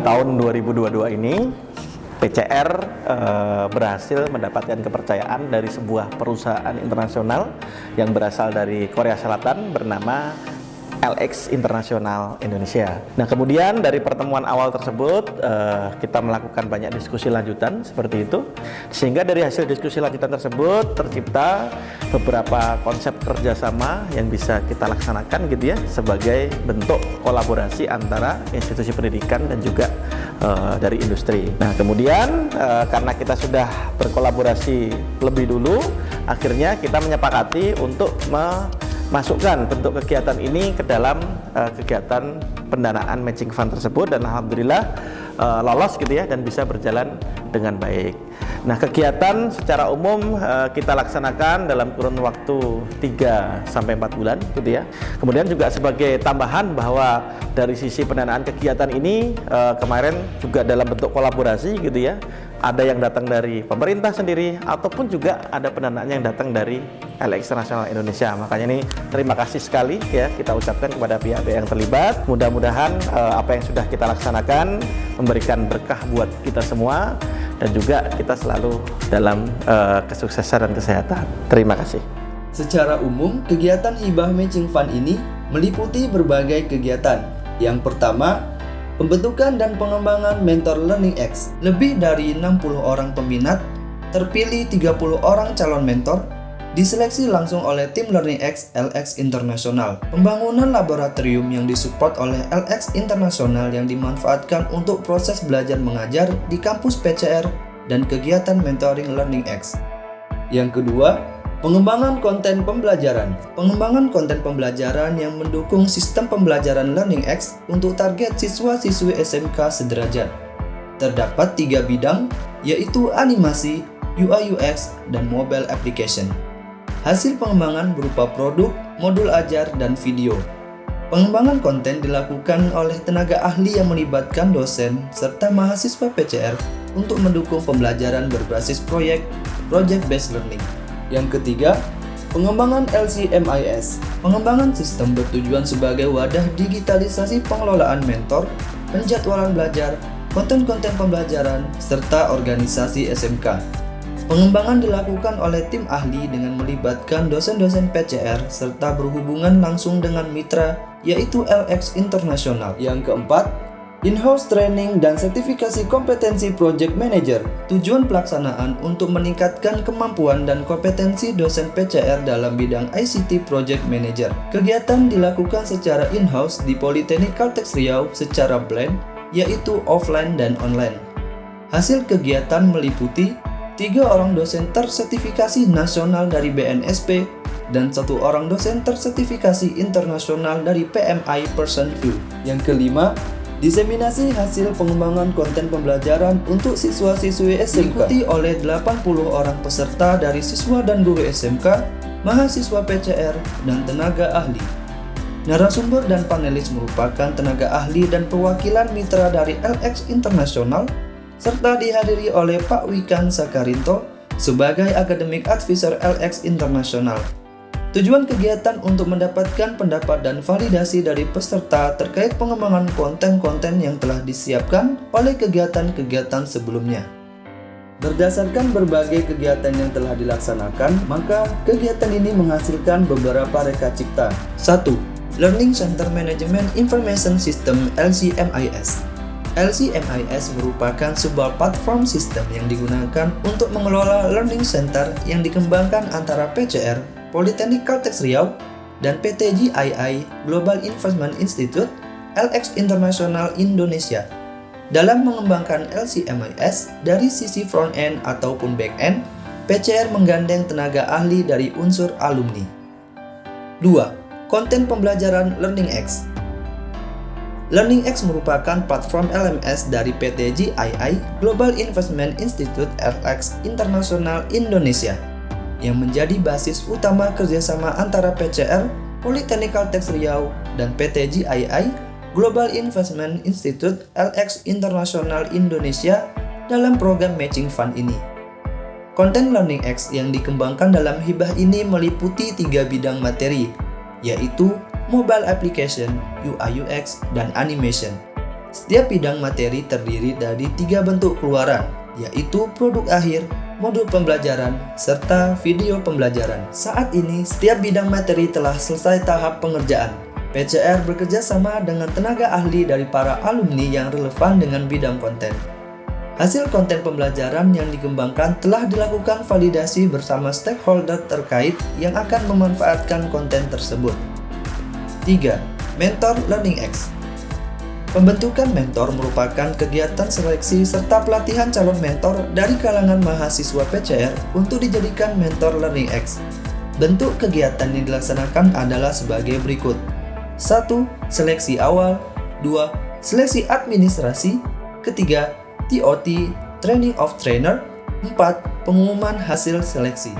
tahun 2022 ini PCR berhasil mendapatkan kepercayaan dari sebuah perusahaan internasional yang berasal dari Korea Selatan bernama LX International Indonesia. Nah, kemudian dari pertemuan awal tersebut kita melakukan banyak diskusi lanjutan seperti itu, sehingga dari hasil diskusi lanjutan tersebut tercipta beberapa konsep kerjasama yang bisa kita laksanakan gitu ya, sebagai bentuk kolaborasi antara institusi pendidikan dan juga dari industri. Nah, kemudian karena kita sudah berkolaborasi lebih dulu, akhirnya kita menyepakati untuk masukkan bentuk kegiatan ini ke dalam kegiatan pendanaan matching fund tersebut, dan alhamdulillah lolos gitu ya, dan bisa berjalan dengan baik. Nah, kegiatan secara umum kita laksanakan dalam kurun waktu 3-4 bulan gitu ya. Kemudian juga sebagai tambahan bahwa dari sisi pendanaan kegiatan ini kemarin juga dalam bentuk kolaborasi gitu ya. Ada yang datang dari pemerintah sendiri ataupun juga ada pendanaan yang datang dari LX International Indonesia. Makanya ini terima kasih sekali ya kita ucapkan kepada pihak-pihak yang terlibat. Mudah-mudahan apa yang sudah kita laksanakan memberikan berkah buat kita semua, dan juga kita selalu dalam kesuksesan dan kesehatan. Terima kasih. Secara umum, kegiatan hibah matching fund ini meliputi berbagai kegiatan. Yang pertama, pembentukan dan pengembangan mentor LearningX. Lebih dari 60 orang peminat, terpilih 30 orang calon mentor, diseleksi langsung oleh tim LearningX LX International. Pembangunan laboratorium yang disupport oleh LX International yang dimanfaatkan untuk proses belajar mengajar di kampus PCR dan kegiatan mentoring LearningX. Yang kedua, pengembangan konten pembelajaran. Pengembangan konten pembelajaran yang mendukung sistem pembelajaran LearningX untuk target siswa-siswi SMK sederajat. Terdapat 3 bidang, yaitu animasi, UI UX, dan mobile application. Hasil pengembangan berupa produk, modul ajar, dan video. Pengembangan konten dilakukan oleh tenaga ahli yang melibatkan dosen serta mahasiswa PCR untuk mendukung pembelajaran berbasis proyek, project based learning. Yang ketiga, pengembangan LCMIS. Pengembangan sistem bertujuan sebagai wadah digitalisasi pengelolaan mentor, penjadwalan belajar, konten-konten pembelajaran, serta organisasi SMK. Pengembangan dilakukan oleh tim ahli dengan melibatkan dosen-dosen PCR serta berhubungan langsung dengan mitra, yaitu LX International. Yang keempat, in-house training dan sertifikasi kompetensi project manager. Tujuan pelaksanaan untuk meningkatkan kemampuan dan kompetensi dosen PCR dalam bidang ICT project manager. Kegiatan dilakukan secara in-house di Politeknik Caltex Riau secara blend, yaitu offline dan online. Hasil kegiatan meliputi 3 orang dosen tersertifikasi nasional dari BNSP dan 1 orang dosen tersertifikasi internasional dari PMI Person View. Yang kelima, diseminasi hasil pengembangan konten pembelajaran untuk siswa-siswi SMK diikuti oleh 80 orang peserta dari siswa dan guru SMK, mahasiswa PCR, dan tenaga ahli. Narasumber dan panelis merupakan tenaga ahli dan perwakilan mitra dari LX International, serta dihadiri oleh Pak Wikan Sakarinto sebagai Academic Advisor LX International. Tujuan kegiatan untuk mendapatkan pendapat dan validasi dari peserta terkait pengembangan konten-konten yang telah disiapkan oleh kegiatan-kegiatan sebelumnya. Berdasarkan berbagai kegiatan yang telah dilaksanakan, maka kegiatan ini menghasilkan beberapa reka cipta. 1. Learning Center Management Information System LCMIS. LCMIS merupakan sebuah platform sistem yang digunakan untuk mengelola learning center yang dikembangkan antara PCR, Politeknik Caltex Riau, dan PT GII Global Investment Institute, LX International Indonesia. Dalam mengembangkan LCMIS dari sisi front-end ataupun back-end, PCR menggandeng tenaga ahli dari unsur alumni. 2. Konten pembelajaran LearningX. LearningX merupakan platform LMS dari PT GII Global Investment Institute LX International Indonesia yang menjadi basis utama kerjasama antara PCR, Politeknik Caltex Riau, dan PT GII Global Investment Institute LX International Indonesia dalam program matching fund ini. Konten LearningX yang dikembangkan dalam hibah ini meliputi 3 bidang materi, yaitu mobile application, UI UX, dan animation. Setiap bidang materi terdiri dari 3 bentuk keluaran, yaitu produk akhir, modul pembelajaran, serta video pembelajaran. Saat ini, setiap bidang materi telah selesai tahap pengerjaan. PCR bekerja sama dengan tenaga ahli dari para alumni yang relevan dengan bidang konten. Hasil konten pembelajaran yang dikembangkan telah dilakukan validasi bersama stakeholder terkait yang akan memanfaatkan konten tersebut. 3. Mentor LearningX. Pembentukan mentor merupakan kegiatan seleksi serta pelatihan calon mentor dari kalangan mahasiswa PCR untuk dijadikan mentor LearningX. Bentuk kegiatan yang dilaksanakan adalah sebagai berikut. 1. Seleksi awal. 2. Seleksi administrasi. Ketiga, TOT, Training of Trainer. 4. Pengumuman hasil seleksi.